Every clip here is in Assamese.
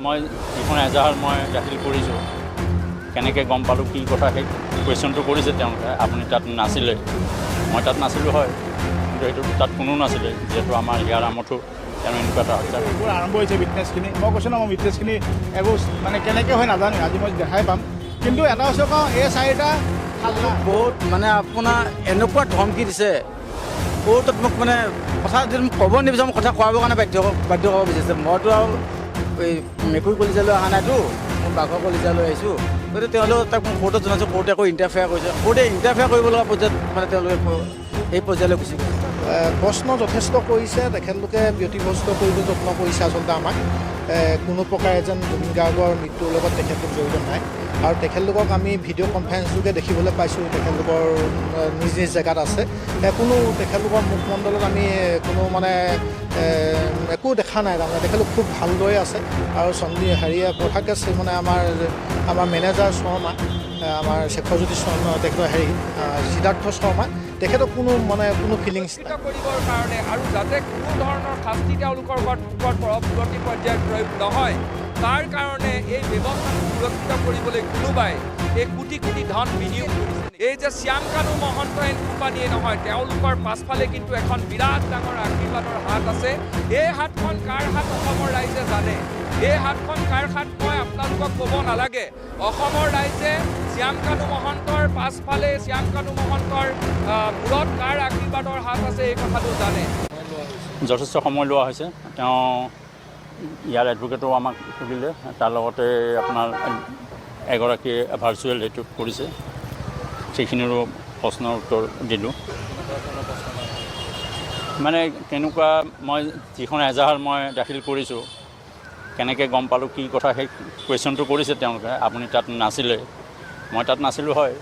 মই যিখন এজাহাৰ মই দাখিল কৰিছোঁ কেনেকৈ গম পালোঁ কি কথা সেই কুৱেশ্যনটো কৰিছে তেওঁলোকে। আপুনি তাত নাছিলে, মই তাত নাছিলোঁ হয়, কিন্তু সেইটো তাত কোনো নাছিলে যিহেতু আমাৰ ইয়াৰ আমঠো তেওঁ এনেকুৱা এটা হত্যা এইবোৰ আৰম্ভ হৈছে উইটনেছখিনি। মই কৈছোঁ ন, মই উইটনেছখিনি একো মানে কেনেকৈ হয় নাজানো, আজি মই দেখাই পাম। কিন্তু এটা হৈছে কওঁ, এই চাৰিটা খালনা বহুত মানে আপোনাৰ এনেকুৱা ধমকি দিছে কোৰ্টত মোক মানে কথা যদি মোক ক'ব নিবিচাৰোঁ, কথা কোৱাবৰ কাৰণে বাধ্য কৰিব বিচাৰিছে। মইতো আৰু এই মেকুৰী কলিজালৈ অহা নাইতো, মই বাঘৰ কলিজালৈ আহিছোঁ। গতিকে তেওঁলোকে তাক মোক কোৰ্টত জনাইছোঁ, কোৰ্টে আকৌ ইণ্টাৰফেয়াৰ কৰিছে। কোৰ্টে ইণ্টাৰফেয়াৰ কৰিব লগা পৰ্যায়ত মানে তেওঁলোকে সেই পৰ্যায়লৈ গুচি গৈছে। প্ৰশ্ন যথেষ্ট কৰিছে, তেখেতলোকে ব্যতিব্যস্ত কৰিব যত্ন কৰিছে আচলতে আমাক। কোনো প্ৰকাৰে যেন জুবিন গাৰ্গৰ মৃত্যুৰ লগত তেখেতলোক জড়িত নাই। আৰু তেখেতলোকক আমি ভিডিঅ' কনফাৰেন্স যোগে দেখিবলৈ পাইছোঁ, তেখেতলোকৰ নিজ নিজ জেগাত আছে। কোনো তেখেতলোকৰ মুখমণ্ডলত আমি কোনো মানে একো দেখা নাই। তাৰমানে তেখেতলোক খুব ভালদৰে আছে। আৰু প্ৰধানকৈ মানে আমাৰ মেনেজাৰ শৰ্মা, আমাৰ শেখৰজ্যোতি শৰ্মা, তেখেতৰ সিদ্ধাৰ্থ শৰ্মা, তেখেতক কোনো ফিলিংছ কৰিবৰ কাৰণে আৰু যাতে কোনো ধৰণৰ শাস্তি তেওঁলোকৰ ওপৰত পৰৱৰ্তী পৰ্যায়ত প্ৰয়োগ নহয়, তাৰ কাৰণে এই ব্যৱস্থাটো সুৰক্ষিত কৰিবলৈ কোনোবাই এই কোটি কোটি ধন বিনিয়োগ কৰিছে। এই যে শ্যাম কানু মহন্ত এণ্ড কোম্পানীয়ে নহয়, তেওঁলোকৰ পাছফালে কিন্তু এখন বিৰাট ডাঙৰ আশীৰ্বাদৰ হাত আছে। এই হাতখন কাৰ হাত অসমৰ ৰাইজে জানে। এই হাতখন কাৰ হাত মই আপোনালোকক ক'ব নালাগে। অসমৰ ৰাইজে শ্যাম কানু মহন্তৰ পাছফালে শ্যাম কানু মহন্তৰ মূৰত কাৰ আশীৰ্বাদৰ হাত আছে এই কথাটো জানে। যথেষ্ট সময় লোৱা হৈছে। তেওঁ ইয়াৰ এডভকেটো আমাক সুধিলে, তাৰ লগতে আপোনাৰ এগৰাকীয়ে ভাৰ্চুৱেল সেইটো কৰিছে, সেইখিনিৰো প্ৰশ্নৰ উত্তৰ দিলোঁ। মানে তেনেকুৱা মই যিখন এজাহাৰ মই দাখিল কৰিছোঁ কেনেকৈ গম পালোঁ কি কথা সেই কুৱেশ্যনটো কৰিছে তেওঁলোকে। আপুনি তাত নাছিলে, মই তাত নাছিলোঁ হয়,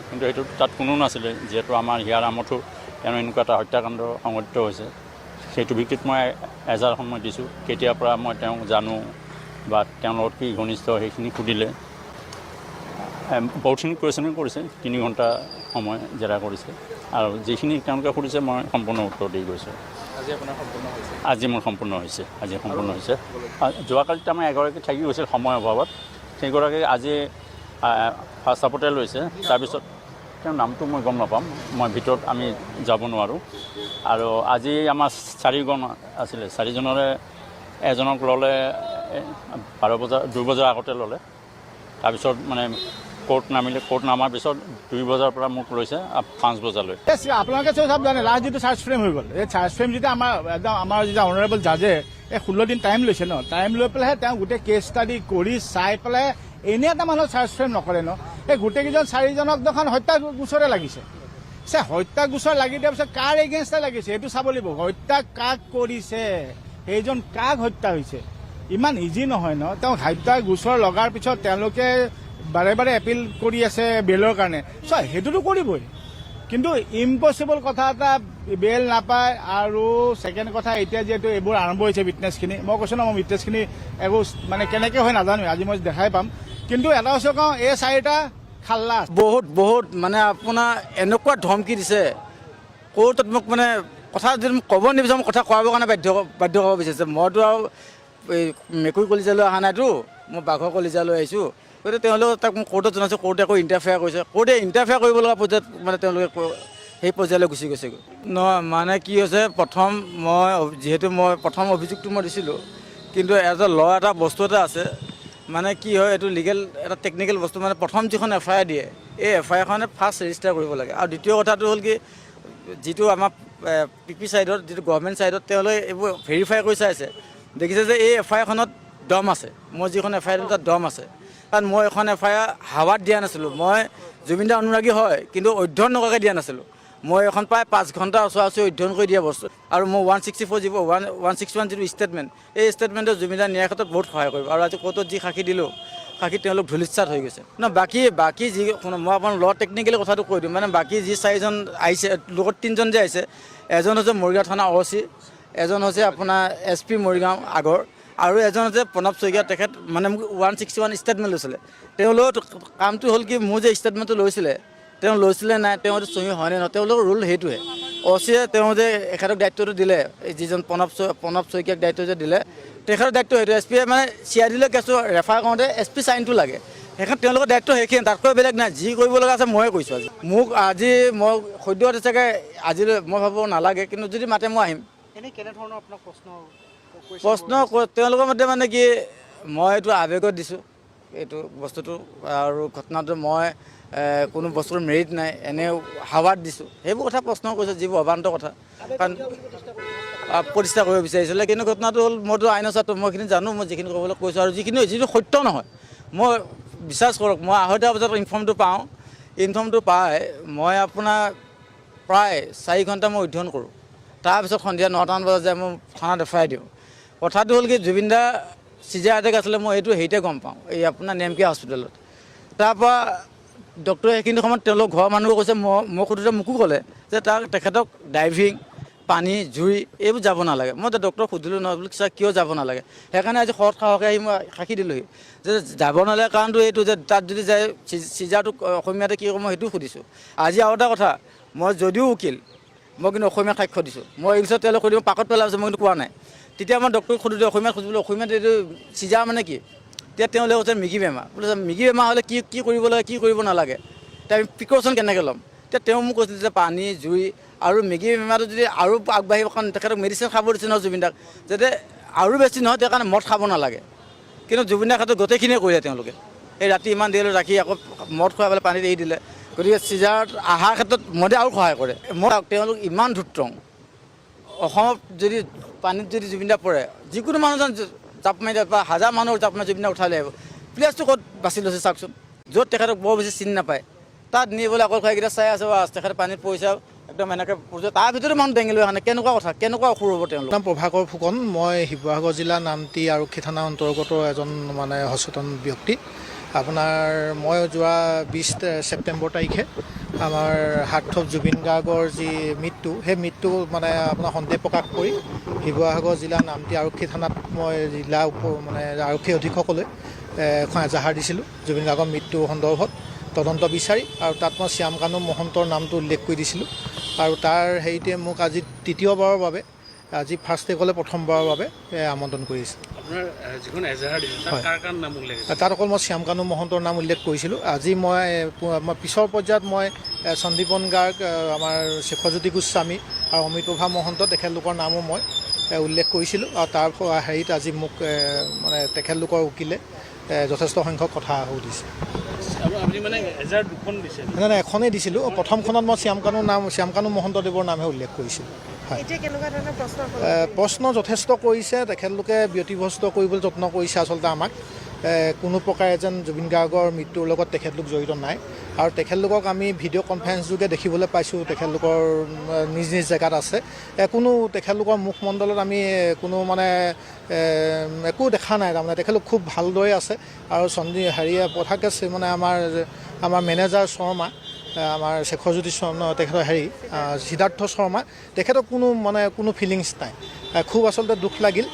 কিন্তু সেইটো তাত কোনো নাছিলে যিহেতু আমাৰ ইয়াৰ আমঠো তেওঁ এনেকুৱা এটা হত্যাকাণ্ড সংঘটিত হৈছে। সেইটো ভিত্তিত মই এজাহাৰখন মই দিছোঁ। কেতিয়াৰ পৰা মই তেওঁক জানো বা তেওঁৰ লগত কি ঘনিষ্ঠ সেইখিনি সুধিলে। বহুতখিনি কুৱেশ্যন কৰিছে, 3 ঘণ্টা সময় জেৰা কৰিছে, আৰু যিখিনি তেওঁলোকে সুধিছে মই সম্পূৰ্ণ উত্তৰ দি গৈছোঁ। আজি মোৰ সম্পূৰ্ণ হৈছে। যোৱাকালিত আমাৰ এগৰাকী থাকি গৈছিল সময়ৰ অভাৱত, সেইগৰাকী আজি ফাৰ্ষ্ট হাফতে লৈছে। তাৰপিছত তেওঁৰ নামটো মই গম নাপাম, মই ভিতৰত আমি যাব নোৱাৰোঁ। আৰু আজি আমাৰ 4জন আছিলে, 4জনৰে এজনক ল'লে 2 বজাৰ আগতে ল'লে। তাৰপিছত মানে কোৰ্ট নামিলে, কোৰ্ট নামাৰ পিছত 2 বজাৰ পৰা মোক লৈছে 5 বজালৈ। আপোনালোকে চব জানে, লাষ্ট যিটো চাৰ্জ ফ্ৰেম হৈ গ'ল, এই চাৰ্জ ফ্ৰেম যেতিয়া আমাৰ যেতিয়া অনাৰেবল জাজে 16 দিন টাইম লৈছে ন, টাইম লৈ পেলাইহে তেওঁ গোটেই কেছ ষ্টাডি কৰি চাই পেলাই এনে এটা মানুহৰ চাৰ্জ ফ্ৰেম নকৰে ন। এই গোটেইকেইজন 4জনক দেখোন হত্যা গোচৰে লাগিছে। হত্যা গোচৰ লাগি দিয়াৰ পিছত কাৰ এগেইনষ্টে লাগিছে সেইটো চাব লাগিব। হত্যা কাক কৰিছে, সেইজন কাক হত্যা হৈছে, ইমান ইজি নহয় ন। তেওঁ হত্যা গোচৰ লগাৰ পিছত তেওঁলোকে বাৰে বাৰে এপিল কৰি আছে বেলৰ কাৰণে, সেইটোতো কৰিবই। কিন্তু ইম্পচিবল কথা এটা, বেল নাপায়। আৰু ছেকেণ্ড কথা, এতিয়া যিহেতু এইবোৰ আৰম্ভ হৈছে উইটনেছখিনি, মই কৈছোঁ ন, মই উইটনেছখিনি একো মানে কেনেকৈ হয় নাজানো, আজি মই দেখাই পাম। কিন্তু এটা হৈছে কওঁ, এই চাৰিটা খালনা বহুত মানে আপোনাৰ এনেকুৱা ধমকি দিছে কোৰ্টত মোক মানে কথা যদি মোক ক'ব নিবিচাৰোঁ, কথা কোৱাবৰ কাৰণে বাধ্য কৰিব বিচাৰিছে। মইতো আৰু এই মেকুৰী কলিজালৈ অহা নাইতো, মই বাঘৰ কলিজালৈ আহিছোঁ। গতিকে তেওঁলোকে তাক মোক কোৰ্টত জনাইছোঁ, কোৰ্টে আকৌ ইণ্টাৰফেয়াৰ কৰিছে। কোৰ্টে ইণ্টাৰফেয়াৰ কৰিব লগা পৰ্যায়ত মানে তেওঁলোকে সেই পৰ্যায়লৈ গুচি গৈছেগৈ। নহয় মানে কি হৈছে, যিহেতু মই প্ৰথম অভিযোগটো মই দিছিলোঁ, কিন্তু এজন এটা বস্তু এটা আছে, মানে কি হয়, এইটো লিগেল এটা টেকনিকেল বস্তু। মানে প্ৰথম যিখন FIR দিয়ে, এই FIRখনে ফাৰ্ষ্ট ৰেজিষ্টাৰ কৰিব লাগে। আৰু দ্বিতীয় কথাটো হ'ল কি, যিটো আমাৰ PP ছাইডত, যিটো গভৰ্ণমেণ্ট ছাইডত তেওঁলোকে এইবোৰ ভেৰিফাই কৰি চাইছে, দেখিছে যে এই FIRখনত দম আছে। মই যিখন FIR দিলোঁ তাত দম আছে, কাৰণ মই এখন FIR হাৱাত দিয়া নাছিলোঁ। মই জুবিন দাৰ অনুৰাগী হয়, কিন্তু অধ্যয়ন নকৰাকৈ দিয়া নাছিলোঁ। মই এখন প্ৰায় 5 ঘণ্টা ওচৰা-ওচৰি অধ্যয়ন কৰি দিয়া বস্তু। আৰু মই 164 যিবোৰ 161 যিটো ষ্টেটমেণ্ট, এই ষ্টেটমেণ্টে জুবিন দাৰ ন্যায় ক্ষেত্ৰত বহুত সহায় কৰিব। আৰু আজি কোৰ্টত যি সাক্ষী দিলোঁ, সাক্ষী তেওঁলোক ধূলিসাৎ হৈ গৈছে ন। বাকী যি মই আপোনাৰ টেকনিকেলি কথাটো কৈ দিওঁ, মানে বাকী যি 4জন আহিছে, লগত 3জন যে আহিছে, এজন হৈছে মৰিগাঁও থানা OC, এজন হৈছে আপোনাৰ SP মৰিগাঁও আগৰ, আৰু এজন হৈছে প্ৰণৱ শইকীয়া। তেখেত মানে মোক 161 ষ্টেটমেণ্ট লৈছিলে। তেওঁলোকৰ কামটো হ'ল কি, মোৰ যে ষ্টেটমেণ্টটো লৈছিলে, তেওঁ লৈছিলে নাই, তেওঁ চহী হয়নে নহয়, তেওঁলোকৰ ৰুল সেইটোৱে। অচিয়ে তেওঁ যে এখেতক দায়িত্বটো দিলে, যিজন প্ৰণৱ শইকীয়াক দায়িত্ব যে দিলে, তেখেতৰ দায়িত্ব সেইটো। এছ পিয়ে মানে CID লৈ কেছটো ৰেফাৰ কৰোঁতে SP চাইনটো লাগে, সেইখন তেওঁলোকৰ দায়িত্ব সেইখিনি, তাতকৈ বেলেগ নাই। যি কৰিব লগা আছে ময়ে কৈছোঁ। আজি মোক মই সদ্য চাগে আজিলৈ মই ভাবোঁ নালাগে, কিন্তু যদি মাতে মই আহিম। এনেই কেনেধৰণৰ আপোনাক প্ৰশ্ন তেওঁলোকৰ মতে মানে কি, মই এইটো আৱেগত দিছোঁ এইটো বস্তুটো, আৰু ঘটনাটো মই কোনো বস্তুৰ মেৰিট নাই, এনেও হাৱাত দিছোঁ, সেইবোৰ কথা প্ৰশ্ন কৰিছে, যিবোৰ অবান্ত কথা। কাৰণ প্ৰতিষ্ঠা কৰিব বিচাৰিছিলে, কিন্তু ঘটনাটো হ'ল মইতো আইনৰ ছাত্ৰ, মই এইখিনি জানো, মই যিখিনি ক'বলৈ কৈছোঁ, আৰু যিটো সত্য নহয়, মই বিশ্বাস কৰক, মই 2:30 বজাত ইনফৰ্মটো পাই মই আপোনাৰ প্ৰায় 4 ঘণ্টা মই অধ্যয়ন কৰোঁ। তাৰপিছত সন্ধিয়া 9টামান বজাত যায় মই থানাত এফআইআৰ দিওঁ। কথাটো হ'ল কি, জুবিন দা চিজাৰ এটেক আছিলে, মই এইটো হেৰিতে গম পাওঁ, এই আপোনাৰ নেমকিয়া হস্পিটেলত। তাৰপৰা ডক্টৰে সেইখিনি সময়ত তেওঁলোকৰ ঘৰৰ মানুহো কৈছে, মই সোধোতে মোকো ক'লে যে তেখেতক ড্ৰাইভিং, পানী, জুই এইবোৰ যাব নালাগে। মই ডক্টৰক সুধিলোঁ নহয় বোলো, ছাৰ কিয় যাব নালাগে? সেইকাৰণে আজি সৎ সাহসে আহি মই সাক্ষী দিলোঁহি যে যাব নালাগে কাৰণটো এইটো যে তাত যদি যায় চিজাৰটো অসমীয়াতে কি ক'ব মই সেইটোও সুধিছোঁ। আজি আৰু এটা কথা, মই যদিও উকিল, মই কিন্তু অসমীয়াত সাক্ষ্য দিছোঁ। মই ইংলিছত তেওঁলোক সুধিব পাকত পেলাইছোঁ, মই কিন্তু কোৱা নাই। তেতিয়া মই ডক্টৰক সুধোঁতে অসমীয়াত সুধিবলৈ, অসমীয়াত এইটো চিজাৰ মানে কি? তেতিয়া তেওঁলোকে কৈছে মৃগী বেমাৰ। বোলে মৃগী বেমাৰ হ'লে কি কৰিব লাগে, কি কৰিব নালাগে, এতিয়া আমি প্ৰিকশ্যন কেনেকৈ ল'ম? তেতিয়া তেওঁ মোক কৈছিল যে পানী, জুই আৰু মৃগী বেমাৰটো যদি আৰু আগবাঢ়িব, কাৰণ তেখেতক মেডিচিন খাব দিছে নহয় জুবিন দাক, যাতে আৰু বেছি নহয়, তেওঁ কাৰণে মদ খাব নালাগে। কিন্তু জুবিন দাৰ ক্ষেত্ৰত গোটেইখিনিয়ে কৰিলে তেওঁলোকে। এই ৰাতি ইমান দেৰিলৈ ৰাখি আকৌ মদ খুৱাই পেলাই পানীত এৰি দিলে। গতিকে চিজাৰত অহাৰ ক্ষেত্ৰত মদে আৰু সহায় কৰে। তেওঁলোক ইমান ধূৰ্ত্ৰং, অসমত যদি পানীত যদি জুবিন দা পৰে, যিকোনো মানুহজন জাপ মাৰি দিয়ে বা হাজাৰ মানুহৰ জাপ মাৰি জুবিন দাক উঠাই লৈ আহিব। প্লেচটো ক'ত বাছি লৈছে চাওকচোন, য'ত তেখেতক বৰ বেছি চিনি নাপায়, তাত নিবলৈ অকল খুৱাইকেইটা চাই আছে, তেখেতে পানীত পৰিছে একদম এনেকৈ পৰিছে, তাৰ ভিতৰতে মানুহ ডেঙি লৈ আনে। কেনেকুৱা কথা, কেনেকুৱা অসুৰ হ'ব তেওঁলোক? নাম প্ৰভাকৰ ফুকন, মই শিৱসাগৰ জিলা নামতি আৰক্ষী থানা অন্তৰ্গত এজন মানে সচেতন ব্যক্তি। আপোনাৰ মই যোৱা 20 ছেপ্টেম্বৰ তাৰিখে আমাৰ হাৰ্থ জুবিন গাৰ্গৰ যি মৃত্যু, সেই মৃত্যু মানে আপোনাৰ সন্দেহ প্ৰকাশ কৰি শিৱসাগৰ জিলা নামতি আৰক্ষী থানাত মই জিলা আৰক্ষী অধীক্ষকলৈ এখন এজাহাৰ দিছিলোঁ জুবিন গাৰ্গৰ মৃত্যু সন্দৰ্ভত তদন্ত বিচাৰি, আৰু তাত মই শ্যামকানু মহন্তৰ নামটো উল্লেখ কৰি দিছিলোঁ। আৰু তাৰ হেৰিতে মোক আজি তৃতীয়বাৰৰ বাবে, আজি ফাৰ্ষ্ট টেকলৈ প্ৰথমবাৰৰ বাবে আমন্ত্ৰণ কৰিছে। তাত অকল মই শ্যামকানু মহন্তৰ নাম উল্লেখ কৰিছিলোঁ। আজি মই পিছৰ পৰ্যায়ত মই সন্দীপন গাৰ্গ, আমাৰ শেখৰজ্যোতি গোস্বামী আৰু অমিতপ্ৰভা মহন্ত, তেখেতলোকৰ নামো মই উল্লেখ কৰিছিলোঁ। আৰু তাৰ হেৰিত আজি মোক মানে তেখেতলোকৰ উকিলে যথেষ্ট সংখ্যক কথা সুধিছে। নাই, এখনেই দিছিলোঁ। প্ৰথমখনত মই শ্যামকানু মহন্তদেৱৰ নামহে উল্লেখ কৰিছিলোঁ। প্ৰশ্ন যথেষ্ট কৰিছে, তেখেতলোকে ব্যতিব্যস্ত কৰিবলৈ যত্ন কৰিছে আচলতে আমাক। কোনো প্ৰকাৰে যেন জুবিন গাৰ্গৰ মৃত্যুৰ লগত তেখেতলোক জড়িত নাই, আৰু তেখেতলোকক আমি ভিডিঅ' কনফাৰেন্স যোগে দেখিবলৈ পাইছোঁ, তেখেতলোকৰ নিজ নিজ জেগাত আছে। কোনো তেখেতলোকৰ মুখমণ্ডলত আমি কোনো মানে একো দেখা নাই, তাৰমানে তেখেতলোক খুব ভালদৰে আছে। আৰু কথাকে মানে আমাৰ মেনেজাৰ শৰ্মা, আমাৰ শেখৰজ্যোতি শৰ্মা, তেখেতৰ সিদ্ধাৰ্থ শৰ্মা, তেখেতৰ কোনো ফিলিংছ নাই। খুব আচলতে দুখ লাগিল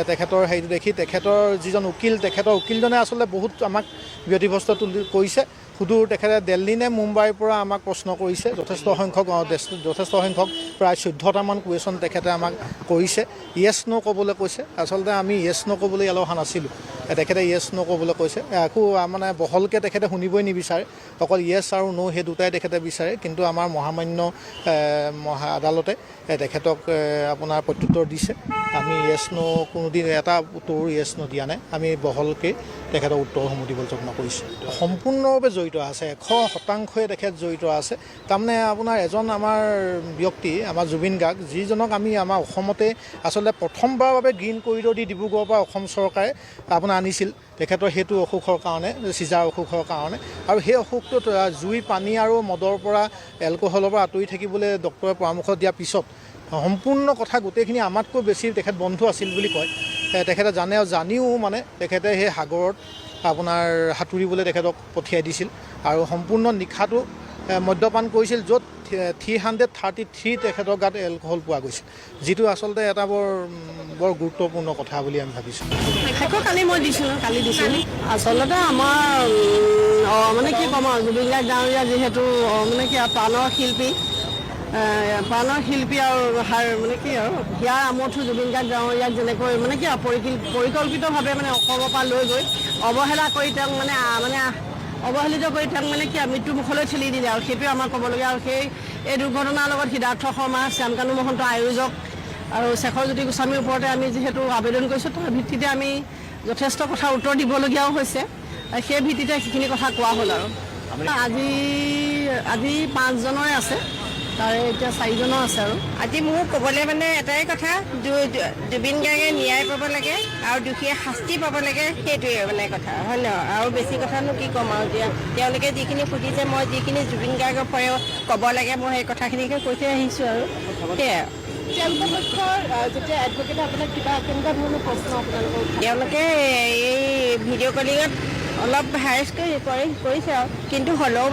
তেখেতৰ হেৰিটো দেখি। তেখেতৰ যিজন উকিল, তেখেতৰ উকিলজনে আচলতে বহুত আমাক ব্যতিব্যস্ত কৰিছে। সুদূৰ তেখেতে দিল্লী নে মুম্বাইৰ পৰা আমাক প্ৰশ্ন কৰিছে, যথেষ্ট সংখ্যক প্ৰায় 14টামান কুৱেশ্যন তেখেতে আমাক কৰিছে। য়েছ ন' ক'বলৈ কৈছে। আচলতে আমি য়েছ ন' ক'বলৈ ইয়ালৈ অহা নাছিলোঁ, তেখেতে য়েছ ন' ক'বলৈ কৈছে। একো মানে বহলকৈ তেখেতে শুনিবই নিবিচাৰে, অকল য়েছ আৰু ন' সেই দুটাই তেখেতে বিচাৰে। কিন্তু আমাৰ মহামান্য আদালতে তেখেতক আপোনাৰ প্ৰত্যুত্তৰ দিছে। আমি য়েছ ন' কোনোদিন এটা উত্তৰো য়েছ ন' দিয়া নাই, আমি বহলকৈ তেখেতৰ উত্তৰসমূহ দিবলৈ যত্ন কৰিছোঁ। সম্পূৰ্ণৰূপে জড়িত আছে, 100% তেখেত জড়িত আছে। তাৰমানে আপোনাৰ এজন আমাৰ ব্যক্তি, আমাৰ জুবিন গাৰ্গ, যিজনক আমি আমাৰ অসমতে আচলতে প্ৰথমবাৰৰ বাবে গ্ৰীণ কৰিডৰ দি ডিব্ৰুগড়ৰ পৰা অসম চৰকাৰে আপোনাৰ আনিছিল তেখেতৰ সেইটো অসুখৰ কাৰণে, চিজাৰ অসুখৰ কাৰণে। আৰু সেই অসুখটোত জুই, পানী আৰু মদৰ পৰা, এলকহলৰ পৰা আঁতৰি থাকিবলৈ ডক্টৰে পৰামৰ্শ দিয়াৰ পিছত সম্পূৰ্ণ কথা গোটেইখিনি আমাতকৈ বেছি তেখেত বন্ধু আছিল বুলি কয়। তেখেতে জানিও মানে তেখেতে সেই সাগৰত আপোনাৰ সাঁতুৰিবলৈ তেখেতক পঠিয়াই দিছিল। আৰু সম্পূৰ্ণ নিশাটো মদ্যপান কৰিছিল, য'ত 333 তেখেতৰ গাত এলকহল পোৱা গৈছিল, যিটো আচলতে এটা বৰ গুৰুত্বপূৰ্ণ কথা বুলি আমি ভাবিছোঁ। সাক্ষ্য কালি দিছোঁ আচলতে আমাৰ মানে কি ক'ম আৰু জুবিনদাস ডাঙৰীয়া যিহেতু মানে কি প্ৰাণৰ শিল্পী আৰু মানে কি আৰু হিয়াৰ আমঠু জুবিনদাস ডাঙৰীয়াক যেনেকৈ মানে কি পৰিকল্পিতভাৱে মানে অসমৰ পৰা লৈ গৈ অৱহেলা কৰি তেওঁক অৱহেলিত কৰি তেওঁক মানে কি মৃত্যু মুখলৈ ঠেলি দিলে আৰু সেইটোৱে আমাৰ ক'বলগীয়া। আৰু এই দুৰ্ঘটনাৰ লগত সিদ্ধাৰ্থ শৰ্মা, শ্যামকানু মহন্ত আয়োজক আৰু শেখৰজ্যোতি গোস্বামীৰ ওপৰতে আমি যিহেতু আবেদন কৰিছোঁ, তাৰ ভিত্তিতে আমি যথেষ্ট কথা উত্তৰ দিবলগীয়াও হৈছে। সেই ভিত্তিতে সেইখিনি কথা কোৱা হ'ল। আৰু আজি 5জনৰে আছে, তাৰে এতিয়া 4জনৰ আছে। আৰু আজি মোৰ ক'বলৈ মানে এটাই কথা, জুবিন গাৰ্গে ন্যায় পাব লাগে আৰু দোষীয়ে শাস্তি পাব লাগে, সেইটোৱে মানে কথা, হয় নহয়? আৰু বেছি কথানো কি ক'ম আৰু এতিয়া তেওঁলোকে যিখিনি সুধিছে, মই যিখিনি জুবিন গাৰ্গৰ পৰাও ক'ব লাগে মই সেই কথাখিনিকে কৈ থৈ আহিছোঁ। আৰু সেয়াই তেওঁলোকৰ পক্ষৰ যেতিয়া এডভকেটে আপোনাক কেনেকুৱা ধৰণৰ প্ৰশ্ন আপোনালোকক তেওঁলোকে এই ভিডিঅ' কলিঙত অলপ হাৰেষ্ট কৰিছে আৰু, কিন্তু হ'লেও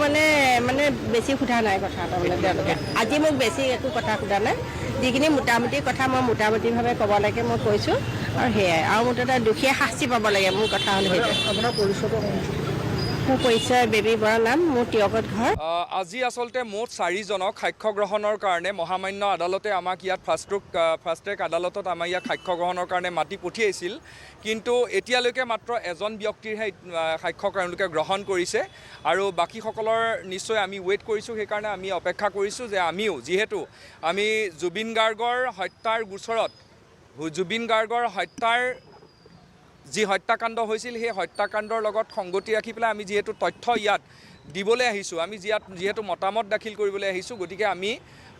মানে বেছি সোধা নাই কথা তাৰমানে তেওঁলোকে। আজি মোক বেছি একো কথা সোধা নাই, যিখিনি মোটামুটি কথা মই মোটামুটিভাৱে ক'ব লাগে মই কৈছোঁ। আৰু সেয়াই, আৰু মুঠতে দোষীয়ে শাস্তি পাব লাগে, মোৰ কথা হ'ল সেইটো। আপোনাৰ পৰিচয়টো মোৰ পৰিচয় বেবী বৰা নাম, মোৰ তিয়কত ঘৰ। আজি আচলতে মুঠ 4জনক সাক্ষ্য গ্ৰহণৰ কাৰণে মহামান্য আদালতে আমাক ইয়াত ফাষ্ট ট্ৰেক আদালতত আমাৰ ইয়াক সাক্ষ্য গ্ৰহণৰ কাৰণে মাতি পঠিয়াইছিল, কিন্তু এতিয়ালৈকে মাত্ৰ এজন ব্যক্তিৰহে সাক্ষ্য তেওঁলোকে গ্ৰহণ কৰিছে আৰু বাকীসকলৰ নিশ্চয় আমি ৱেইট কৰিছোঁ। সেইকাৰণে আমি অপেক্ষা কৰিছোঁ যে যিহেতু আমি জুবিন গাৰ্গৰ হত্যাৰ গোচৰত জুবিন গাৰ্গৰ যি হত্যাকাণ্ড হৈছিল, সেই হত্যাকাণ্ডৰ লগত সংগতি ৰাখি পেলাই আমি যিহেতু তথ্য ইয়াত দিবলৈ আহিছোঁ, আমি যিহেতু মতামত দাখিল কৰিবলৈ আহিছোঁ, গতিকে আমি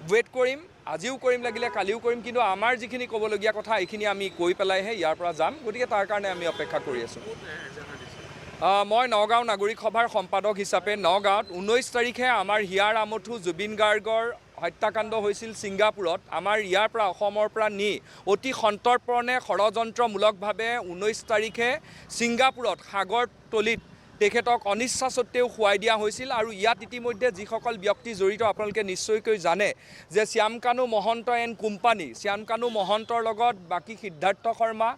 ৱেইট কৰিম, আজিও কৰিম, লাগিলে কালিও কৰিম, কিন্তু আমাৰ যিখিনি ক'বলগীয়া কথা এইখিনি আমি কৈ পেলাইহে ইয়াৰ পৰা যাম। গতিকে তাৰ কাৰণে আমি অপেক্ষা কৰি আছোঁ। মই নগাঁও নাগৰিক সভাৰ সম্পাদক হিচাপে নগাঁৱত 19 তাৰিখে আমাৰ হিয়াৰ আমঠু জুবিন গাৰ্গৰ হত্যাকাণ্ড হৈছিল ছিংগাপুৰত। আমাৰ ইয়াৰ পৰা অসমৰ পৰা নি অতি সন্তৰ্পণে ষড়যন্ত্ৰমূলকভাৱে 19 তাৰিখে ছিংগাপুৰত সাগৰতলীত তেখেতক অনিচ্ছা সত্ত্বেও শুৱাই দিয়া হৈছিল। আৰু ইয়াত ইতিমধ্যে যিসকল ব্যক্তি জড়িত আপোনালোকে নিশ্চয়কৈ জানে যে শ্যামকানু মহন্ত এণ্ড কোম্পানী, শ্যামকানু মহন্তৰ লগত বাকী সিদ্ধাৰ্থ শৰ্মা,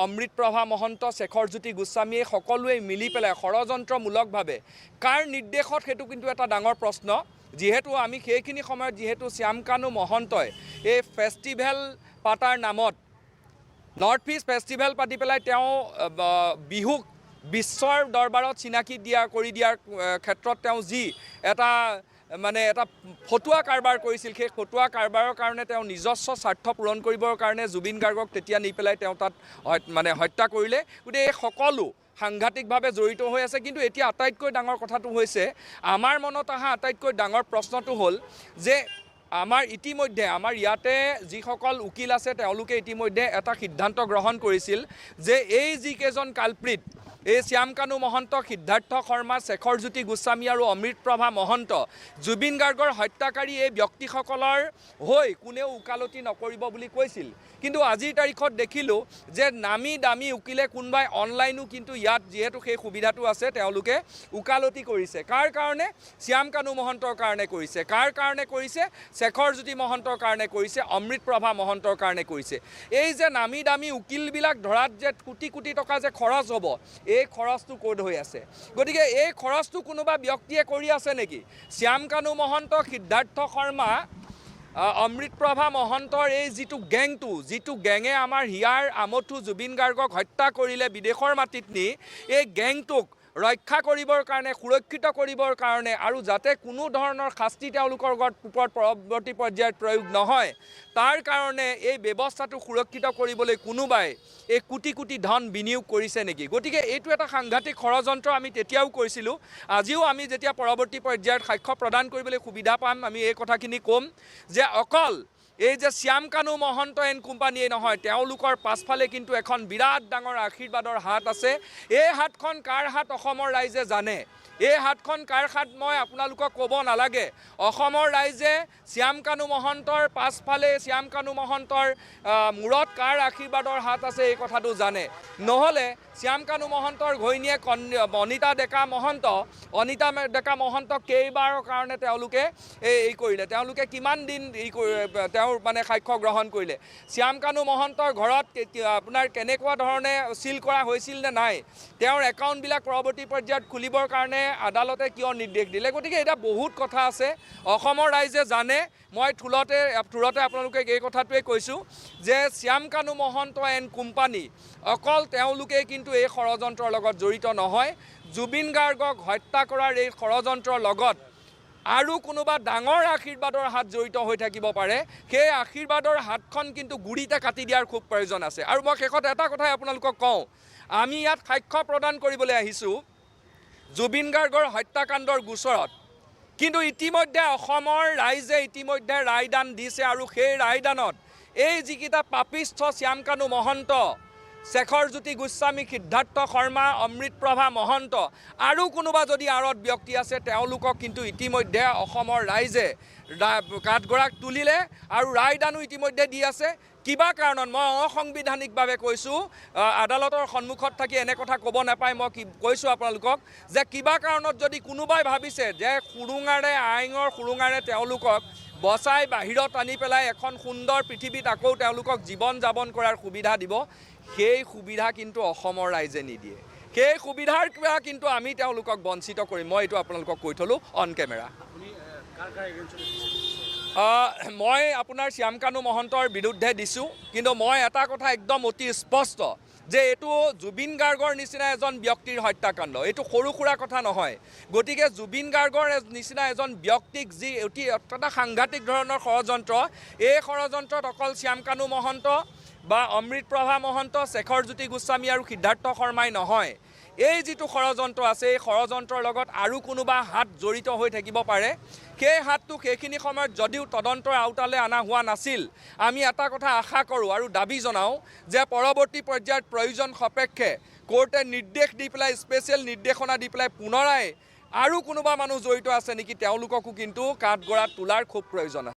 অমৃতপ্ৰভা মহন্ত, শেখৰজ্যোতি গোস্বামীয়ে সকলোৱে মিলি পেলাই ষড়যন্ত্ৰমূলকভাৱে কাৰ নিৰ্দেশত, সেইটো কিন্তু এটা ডাঙৰ প্ৰশ্ন। যিহেতু আমি সেইখিনি সময়ত শ্যামকানু মহন্তই এই ফেষ্টিভেল পাতাৰ নামত নৰ্থ ইষ্ট ফেষ্টিভেল পাতি পেলাই তেওঁ বিহুক বিশ্বৰ দৰবাৰত চিনাকি কৰি দিয়াৰ ক্ষেত্ৰত তেওঁ যি এটা ফটুৱা কাৰবাৰ কৰিছিল, সেই ফটুৱা কাৰবাৰৰ কাৰণে তেওঁ নিজস্ব স্বাৰ্থ পূৰণ কৰিবৰ কাৰণে জুবিন গাৰ্গক তেতিয়া নি পেলাই তেওঁ তাত হত্যা কৰিলে। গতিকে এই সকলো সাংঘাতিকভাৱে জড়িত হৈ আছে। কিন্তু এতিয়া আটাইতকৈ ডাঙৰ কথাটো হৈছে, আমাৰ মনত অহা আটাইতকৈ ডাঙৰ প্ৰশ্নটো হ'ল যে ইতিমধ্যে আমাৰ ইয়াতে যিসকল উকিল আছে তেওঁলোকে ইতিমধ্যে এটা সিদ্ধান্ত গ্ৰহণ কৰিছিল যে এই যিকেইজন কালপ্ৰিট, এই শ্যামকানু মহন্ত, সিদ্ধাৰ্থ শৰ্মা, শেখৰজ্যোতি গোস্বামী আৰু অমৃতপ্ৰভা মহন্ত, জুবিন গাৰ্গৰ হত্যাকাৰী এই ব্যক্তিসকলৰ হৈ কোনেও ওকালতি নকৰিব বুলি কৈছিল। কিন্তু আজিৰ তাৰিখত দেখিলোঁ যে নামী দামী উকিলে কোনোবাই অনলাইনো কিন্তু ইয়াত যিহেতু সেই সুবিধাটো আছে তেওঁলোকে ওকালতি কৰিছে। কাৰ কাৰণে? শ্যামকানু মহন্তৰ কাৰণে কৰিছে। কাৰ কাৰণে কৰিছে? শেখৰজ্যোতি মহন্তৰ কাৰণে কৰিছে, অমৃতপ্ৰভা মহন্তৰ কাৰণে কৰিছে। এই যে নামী দামী উকিলবিলাক ধৰাত যে কোটি কোটি টকা যে খৰচ হ'ব, এই খৰচটো ক'ত হৈ আছে? গতিকে এই খৰচটো কোনোবা ব্যক্তিয়ে কৰি আছে নেকি? শ্যামকানু মহন্ত, সিদ্ধাৰ্থ শৰ্মা, অমৃতপ্ৰভা মহন্তৰ এই যিটো গেঙে আমাৰ হিয়াৰ আমঠু জুবিন গাৰ্গক হত্যা কৰিলে বিদেশৰ মাটিত নি, এই গেংটোক ৰক্ষা কৰিবৰ কাৰণে, সুৰক্ষিত কৰিবৰ কাৰণে আৰু যাতে কোনো ধৰণৰ শাস্তি তেওঁলোকৰ ওপৰত পৰৱৰ্তী পৰ্যায়ত প্ৰয়োগ নহয়, তাৰ কাৰণে এই ব্যৱস্থাটো সুৰক্ষিত কৰিবলৈ কোনোবাই এই কোটি কোটি ধন বিনিয়োগ কৰিছে নেকি? গতিকে এইটো এটা সাংঘাতিক ষড়যন্ত্ৰ। আমি তেতিয়াও কৈছিলোঁ, আজিও আমি যেতিয়া পৰৱৰ্তী পৰ্যায়ত সাক্ষ্য প্ৰদান কৰিবলৈ সুবিধা পাম, আমি এই কথাখিনি ক'ম যে অকল এই যে শ্যাম কানু মহন্ত এণ্ড কোম্পানীয়ে নহয়, তেওঁলোকৰ পাছফালে কিন্তু এখন বিৰাট ডাঙৰ আশীৰ্বাদৰ হাত আছে। এই হাতখন কাৰ হাত অসমৰ ৰাইজে জানে। এই হাতখন কাৰ হাত মই আপোনালোকক ক'ব নালাগে। অসমৰ ৰাইজে শ্যাম কানু মহন্তৰ পাছফালে শ্যাম কানু মহন্তৰ মূৰত কাৰ আশীৰ্বাদৰ হাত আছে এই কথাটো জানে। নহ'লে শ্যাম কানু মহন্তৰ ঘৈণীয়েক অনিতা ডেকা মহন্তক কেইবাৰৰ কাৰণে তেওঁলোকে এই কৰিলে, তেওঁলোকে কিমান দিন তেওঁৰ মানে সাক্ষ্য গ্ৰহণ কৰিলে। শ্যাম কানু মহন্তৰ ঘৰত আপোনাৰ কেনেকুৱা ধৰণে চিল কৰা হৈছিল নে নাই, তেওঁৰ একাউণ্টবিলাক পৰৱৰ্তী পৰ্যায়ত খুলিবৰ কাৰণে আদালতে কিয় নিৰ্দেশ দিলে। গতিকে এতিয়া বহুত কথা আছে, অসমৰ ৰাইজে জানে। মই থোৰতে আপোনালোকে এই কথাটোৱে কৈছোঁ যে শ্যাম কানু মহন্ত এণ্ড কোম্পানী অকল তেওঁলোকেই কিন্তু এই ষড়যন্ত্ৰৰ লগত জড়িত নহয়। জুবিন গাৰ্গক হত্যা কৰাৰ এই ষড়যন্ত্ৰৰ লগত আৰু কোনোবা ডাঙৰ আশীৰ্বাদৰ হাত জড়িত হৈ থাকিব পাৰে। সেই আশীৰ্বাদৰ হাতখন কিন্তু গুৰিতে কাটি দিয়াৰ খুব প্ৰয়োজন আছে। আৰু মই শেষত এটা কথাই আপোনালোকক কওঁ, আমি ইয়াত সাক্ষ্য প্ৰদান কৰিবলৈ আহিছোঁ জুবিন গাৰ্গৰ হত্যাকাণ্ডৰ গোচৰত, কিন্তু ইতিমধ্যে অসমৰ ৰাইজে ইতিমধ্যে ৰায়দান দিছে। আৰু সেই ৰায়দানত এই যিকেইটা পাপিষ্ঠ শ্যাম কানু মহন্ত, শেখৰজ্যোতি গোস্বামী, সিদ্ধাৰ্থ শৰ্মা, অমৃতপ্ৰভা মহন্ত আৰু কোনোবা যদি আঁৰত ব্যক্তি আছে, তেওঁলোকক কিন্তু ইতিমধ্যে অসমৰ ৰাইজে কাঠগড়াত তুলিলে আৰু ৰায়দানো ইতিমধ্যে দি আছে। কিবা কাৰণত মই অসাংবিধানিকভাৱে কৈছোঁ, আদালতৰ সন্মুখত থাকি এনে কথা ক'ব নাপায়। মই কৈছোঁ আপোনালোকক যে কিবা কাৰণত যদি কোনোবাই ভাবিছে যে সুৰুঙাৰে আইনৰ সুৰুঙাৰে তেওঁলোকক বচাই বাহিৰত আনি পেলাই এখন সুন্দৰ পৃথিৱীত আকৌ তেওঁলোকক জীৱন যাপন কৰাৰ সুবিধা দিব, সেই সুবিধা কিন্তু অসমৰ ৰাইজে নিদিয়ে। সেই সুবিধাৰ পৰা কিন্তু আমি তেওঁলোকক বঞ্চিত কৰিম। মই এইটো আপোনালোকক কৈ থলোঁ অন কেমেৰা। মই আপোনাৰ শ্যাম কানু মহন্তৰ বিৰুদ্ধে দিছোঁ, কিন্তু মই এটা কথা একদম অতি স্পষ্ট যে এইটো জুবিন গাৰ্গৰ নিচিনা এজন ব্যক্তিৰ হত্যাকাণ্ড, এইটো সৰু সুৰা কথা নহয়। গতিকে জুবিন গাৰ্গৰ নিচিনা এজন ব্যক্তিক যি এটা সাংঘাতিক ধৰণৰ ষড়যন্ত্ৰ, এই ষড়যন্ত্ৰত অকল শ্যাম কানু মহন্ত বা অমৃতপ্ৰভা মহন্ত, শেখৰজ্যোতি গোস্বামী আৰু সিদ্ধাৰ্থ শৰ্মাই নহয়, এই যিটো ষড়যন্ত্ৰ আছে এই ষড়যন্ত্ৰৰ লগত আৰু কোনোবা হাত জড়িত হৈ থাকিব পাৰে। সেই হাতটো সেইখিনি সময়ত যদিও তদন্তৰ আওতালৈ অনা হোৱা নাছিল, আমি এটা কথা আশা কৰোঁ আৰু দাবী জনাওঁ যে পৰৱৰ্তী পৰ্যায়ত প্ৰয়োজন সাপেক্ষে কোৰ্টে নিৰ্দেশ দি পেলাই, স্পেচিয়েল নিৰ্দেশনা দি পেলাই পুনৰাই আৰু কোনোবা মানুহ জড়িত আছে নেকি তেওঁলোককো কিন্তু কাঠগড়াত তোলাৰ খুব প্ৰয়োজন আছে।